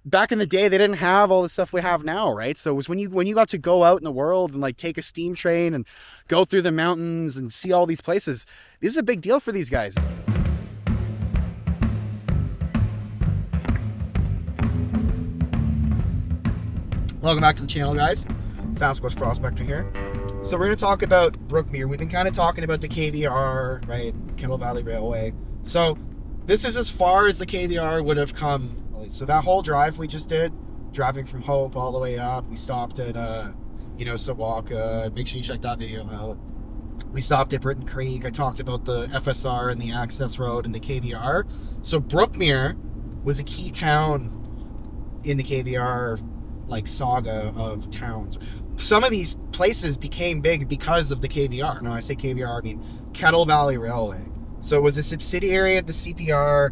back in the day, they didn't have all the stuff we have now, right? So it was when you got to go out in the world and like take a steam train and go through the mountains and see all these places. This is a big deal for these guys. Welcome back to the channel, guys. Sasquatchprospector here. So we're going to talk about Brookmere. We've been kind of talking about the KVR, right? Kettle Valley Railway. So this is as far as the KVR would have come. So that whole drive we just did, driving from Hope all the way up, we stopped at, Sawaka. Make sure you check that video out. We stopped at Britton Creek. I talked about the FSR and the access road and the KVR. So Brookmere was a key town in the KVR like saga of towns. Some of these places became big because of the KVR. Now I say KVR, I mean Kettle Valley Railway. So it was a subsidiary of the CPR.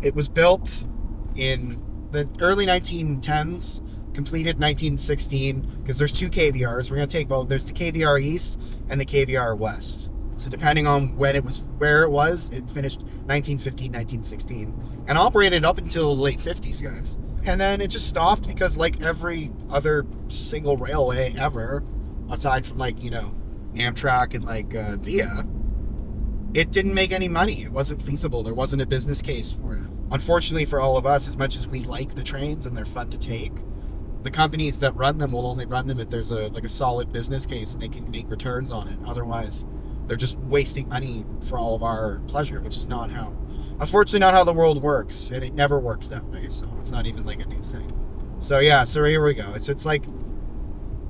It was built in the early 1910s, completed 1916, because there's two KVRs. We're going to take both. There's the KVR East and the KVR West. So depending on where it was, it finished 1915, 1916, and operated up until the late 50s, guys. And then it just stopped because, like every other single railway ever, aside from Amtrak and Via, it didn't make any money. It wasn't feasible. There wasn't a business case for it. Unfortunately for all of us, as much as we like the trains and they're fun to take, the companies that run them will only run them if there's a solid business case and they can make returns on it. Otherwise, they're just wasting money for all of our pleasure, which is unfortunately not how the world works, and it never worked that way, so it's not even like a new thing. So yeah, so here we go. It's like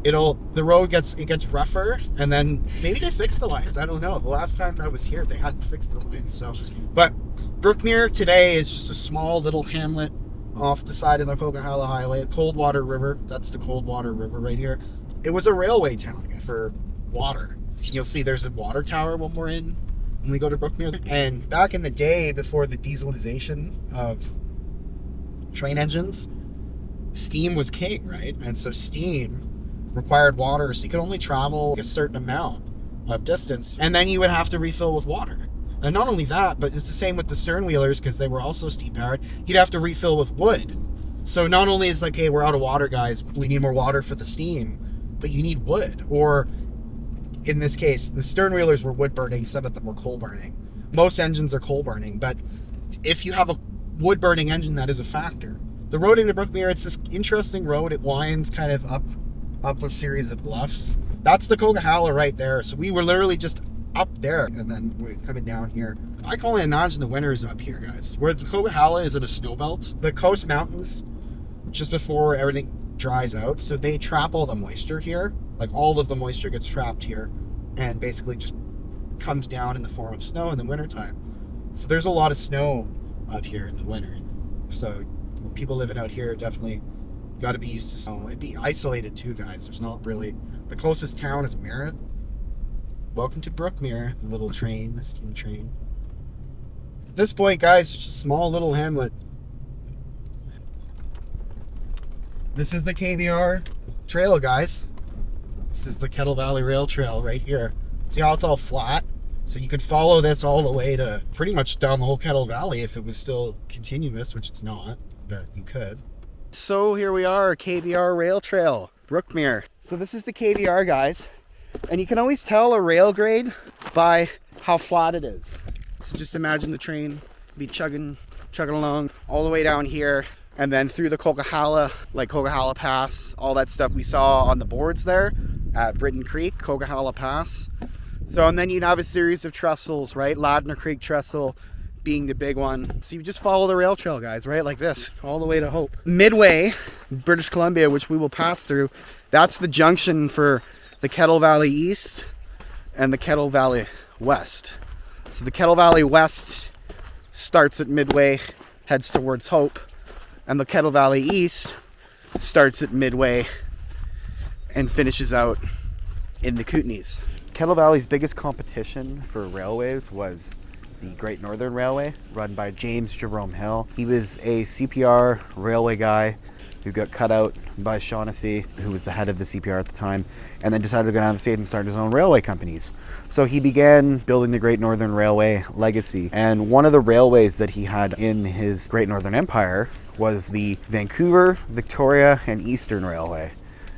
the road gets rougher, and then maybe they fix the lines. I don't know. The last time I was here, they hadn't fixed the lines. So, but Brookmere today is just a small little hamlet off the side of the Coquihalla Highway, Coldwater River. That's the Coldwater River right here. It was a railway town for water. You'll see there's a water tower when we go to Brookmere. And back in the day, before the dieselization of train engines, steam was king, right? And so steam required water, so you could only travel a certain amount of distance, and then you would have to refill with water. And not only that, but it's the same with the stern wheelers, because they were also steam powered. You'd have to refill with wood. So not only is hey, we're out of water, guys, we need more water for the steam, but you need wood. Or in this case, the stern wheelers were wood burning, some of them were coal burning. Most engines are coal burning, but if you have a wood burning engine, that is a factor. The road into Brookmere, it's this interesting road. It winds kind of up a series of bluffs. That's the Coquihalla right there. So we were literally just up there, and then we're coming down here. I can only imagine the winters up here, guys. Where the Coquihalla is in a snow belt, the coast mountains, just before everything dries out, so they trap all the moisture here. Like all of the moisture gets trapped here and basically just comes down in the form of snow in the wintertime. So there's a lot of snow up here in the winter. So people living out here definitely got to be used to snow. It'd be isolated too, guys. There's not really... The closest town is Merritt. Welcome to Brookmere, the little train, the steam train. At this point, guys, it's just a small little hamlet. This is the KVR trail, guys. This is the Kettle Valley Rail Trail right here. See how it's all flat? So you could follow this all the way to pretty much down the whole Kettle Valley if it was still continuous, which it's not, but you could. So here we are, KVR Rail Trail, Brookmere. So this is the KVR, guys. And you can always tell a rail grade by how flat it is. So just imagine the train be chugging along all the way down here, and then through the Coquihalla, like Coquihalla Pass, all that stuff we saw on the boards there at Britton Creek, Coquihalla Pass. So, and then you'd have a series of trestles, right? Ladner Creek Trestle being the big one. So you just follow the rail trail, guys, right? Like this, all the way to Hope. Midway, British Columbia, which we will pass through, that's the junction for the Kettle Valley East and the Kettle Valley West. So the Kettle Valley West starts at Midway, heads towards Hope, and the Kettle Valley East starts at Midway and finishes out in the Kootenays. Kettle Valley's biggest competition for railways was the Great Northern Railway, run by James Jerome Hill. He was a CPR railway guy who got cut out by Shaughnessy, who was the head of the CPR at the time, and then decided to go down the state and start his own railway companies. So he began building the Great Northern Railway legacy. And one of the railways that he had in his Great Northern Empire was the Vancouver, Victoria, and Eastern Railway.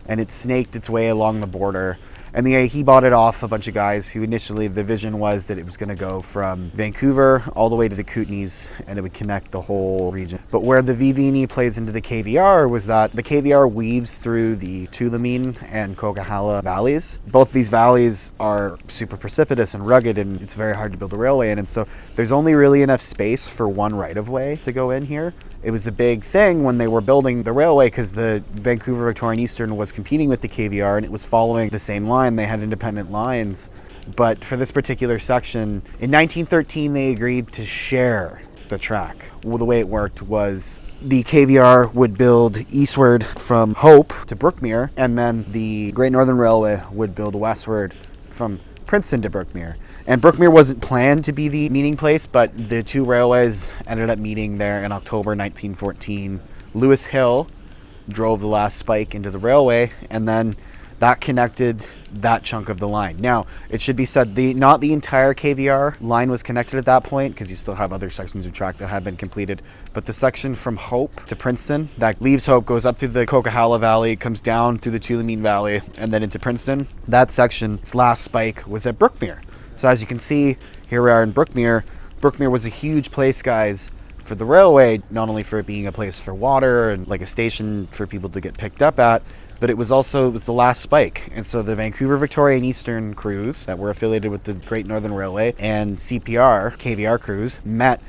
And it snaked its way along the border. And he bought it off a bunch of guys who initially the vision was that it was going to go from Vancouver all the way to the Kootenays and it would connect the whole region. But where the Vivini plays into the KVR was that the KVR weaves through the Tulameen and Coquihalla valleys. Both these valleys are super precipitous and rugged, and it's very hard to build a railway in. And so there's only really enough space for one right-of-way to go in here. It was a big thing when they were building the railway because the Vancouver, Victoria, and Eastern was competing with the KVR and it was following the same line. They had independent lines. But for this particular section, in 1913, they agreed to share the track. Well, the way it worked was the KVR would build eastward from Hope to Brookmere, and then the Great Northern Railway would build westward from Princeton to Brookmere. And Brookmere wasn't planned to be the meeting place, but the two railways ended up meeting there in October 1914. Lewis Hill drove the last spike into the railway, and then that connected that chunk of the line. Now, it should be said, not the entire KVR line was connected at that point, because you still have other sections of track that have been completed. But the section from Hope to Princeton, that leaves Hope, goes up through the Coquihalla Valley, comes down through the Tulameen Valley, and then into Princeton. That section's last spike was at Brookmere. So as you can see, here we are in Brookmere. Brookmere was a huge place, guys, for the railway, not only for it being a place for water and like a station for people to get picked up at, but it was the last spike. And so the Vancouver, Victoria, and Eastern crews that were affiliated with the Great Northern Railway and CPR, KVR crews, met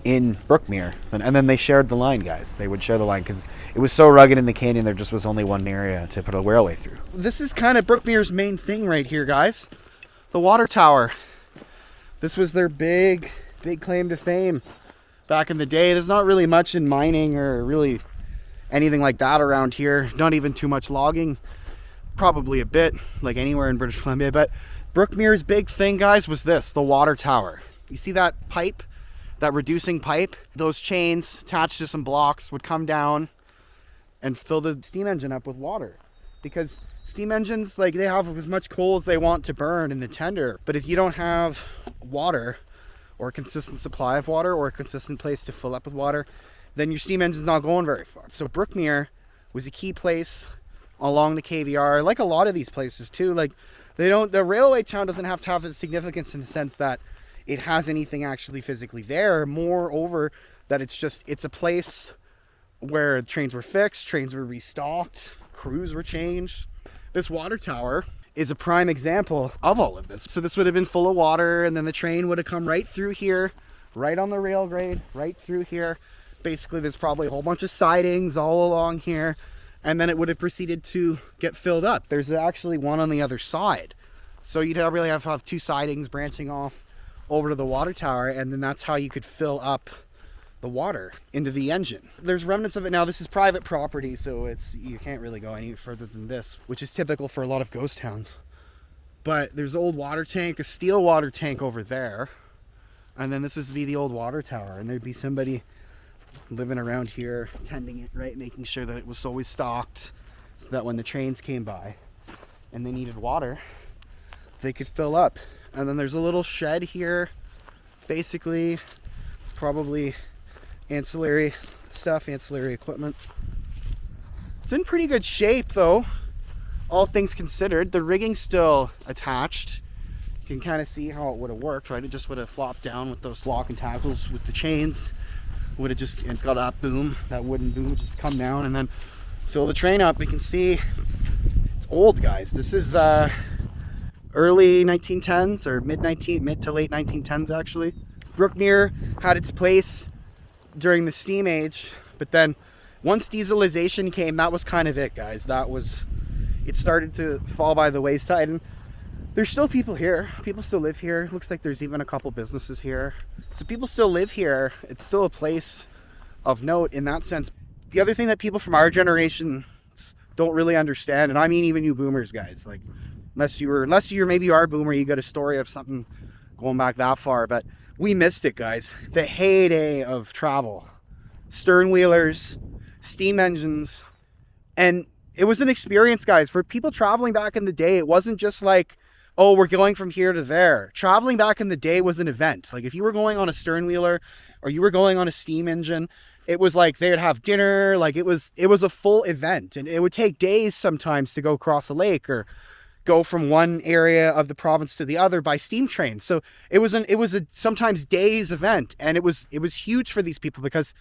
in Brookmere. And then they shared the line, guys. They would share the line because it was so rugged in the canyon, there just was only one area to put a railway through. This is kind of Brookmere's main thing right here, guys. The water tower. This was their big claim to fame back in the day. There's not really much in mining or really anything like that around here. Not even too much logging. Probably a bit, like anywhere in British Columbia. But Brookmere's big thing, guys, was this, the water tower. You see that pipe, that reducing pipe? Those chains attached to some blocks would come down and fill the steam engine up with water. Because steam engines, like, they have as much coal as they want to burn in the tender, but if you don't have water or a consistent supply of water or a consistent place to fill up with water, then your steam engine's not going very far. So Brookmere was a key place along the KVR, like a lot of these places too. Like, the railway town doesn't have to have a significance in the sense that it has anything actually physically there. Moreover, that it's a place where trains were fixed, trains were restocked, crews were changed. This water tower is a prime example of all of this. So this would have been full of water, and then the train would have come right through here, right on the rail grade, right through here. Basically, there's probably a whole bunch of sidings all along here, and then it would have proceeded to get filled up. There's actually one on the other side. So you'd really have to have two sidings branching off over to the water tower, and then that's how you could fill up the water into the engine. There's remnants of it now. This is private property, so you can't really go any further than this, which is typical for a lot of ghost towns. But there's an old water tank, a steel water tank over there, and then this would be the old water tower, and there'd be somebody living around here tending it, right, making sure that it was always stocked so that when the trains came by and they needed water, they could fill up. And then there's a little shed here, basically probably ancillary stuff, ancillary equipment. It's in pretty good shape though, all things considered. The rigging's still attached. You can kind of see how it would have worked, right? It just would have flopped down with those lock and tackles with the chains. Would have just, and it's got that boom, that wooden boom would just come down and then fill the train up. We can see it's old, guys. This is early 1910s or mid to late 1910s actually. Brookmere had its place during the steam age, but then once dieselization came, that was kind of it, guys. It started to fall by the wayside, and there's still people here. People still live here. Looks like there's even a couple businesses here. So people still live here. It's still a place of note in that sense. The other thing that people from our generation don't really understand, and I mean even you boomers, guys, like unless you're maybe you are a boomer, you got a story of something going back that far, but we missed it, guys. The heyday of travel, stern wheelers, steam engines, and it was an experience, guys. For people traveling back in the day, it wasn't just like, oh, we're going from here to there. Traveling back in the day was an event. Like if you were going on a stern wheeler or you were going on a steam engine, it was like they would have dinner. Like it was a full event, and it would take days sometimes to go across a lake or go from one area of the province to the other by steam train. So it was a sometimes days event, and it was huge for these people because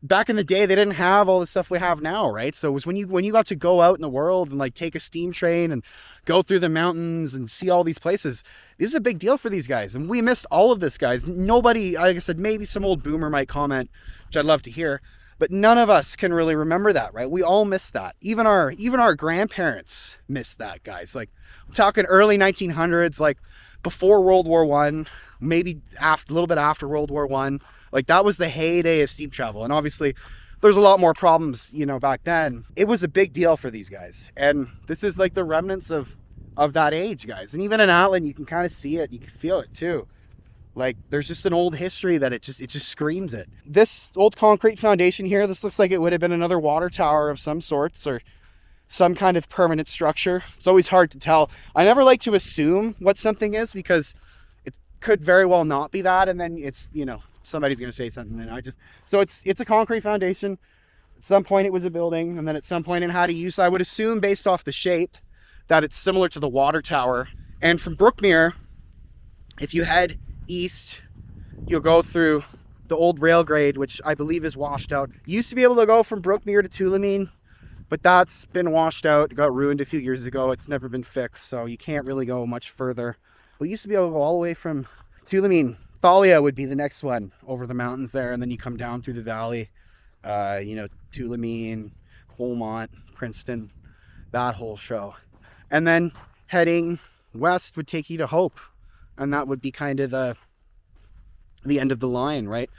back in the day they didn't have all the stuff we have now, right? So it was when you got to go out in the world and like take a steam train and go through the mountains and see all these places. This is a big deal for these guys, and we missed all of this, guys. Nobody, like I said, maybe some old boomer might comment, which I'd love to hear, but none of us can really remember that, right? We all missed that. Even our grandparents missed that, guys. Like I'm talking early 1900s, like before World War I, maybe after, a little bit after World War I. Like that was the heyday of steam travel. And obviously there's a lot more problems, you know, back then. It was a big deal for these guys. And this is like the remnants of that age, guys. And even in Atlin, you can kind of see it. You can feel it too. Like there's just an old history that it just screams it. This old concrete foundation here, this looks like it would have been another water tower of some sorts or some kind of permanent structure. It's always hard to tell. I never like to assume what something is because it could very well not be that. And then it's, you know, somebody's going to say something, and so it's a concrete foundation. At some point it was a building, and then at some point it had a use. I would assume based off the shape that it's similar to the water tower. And from Brookmere, if you head east, you'll go through the old rail grade, which I believe is washed out. You used to be able to go from Brookmere to Tulameen, but that's been washed out. It got ruined a few years ago. It's never been fixed, so you can't really go much further. We used to be able to go all the way from Tulameen. Thalia would be the next one over the mountains there, and then you come down through the valley, you know, Tulameen, Colmont, Princeton, that whole show. And then heading west would take you to Hope, and that would be kind of the end of the line, right?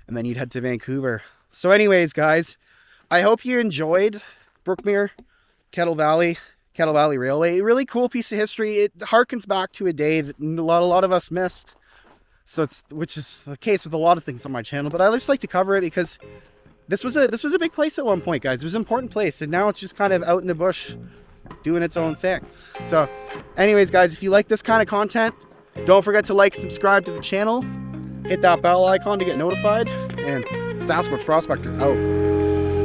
And then you'd head to Vancouver. So anyways, guys, I hope you enjoyed Brookmere, Kettle Valley Railway. A really cool piece of history. It harkens back to a day that a lot of us missed. So which is the case with a lot of things on my channel, but I just like to cover it because this was a big place at one point, guys. It was an important place, and now it's just kind of out in the bush doing its own thing. So anyways, guys, if you like this kind of content, don't forget to like and subscribe to the channel. Hit that bell icon to get notified, and Sasquatch Prospector out.